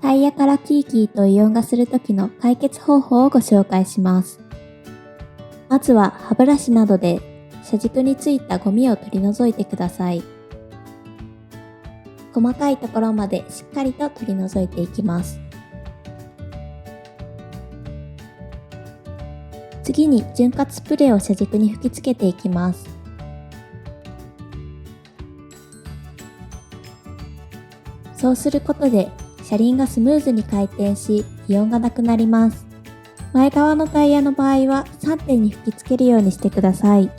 タイヤからキーキーと異音がするときの解決方法をご紹介します。まずは歯ブラシなどで車軸についたゴミを取り除いてください。細かいところまでしっかりと取り除いていきます。次に潤滑スプレーを車軸に吹きつけていきます。そうすることで車輪がスムーズに回転し、異音がなくなります。前側のタイヤの場合は3点に吹きつけるようにしてください。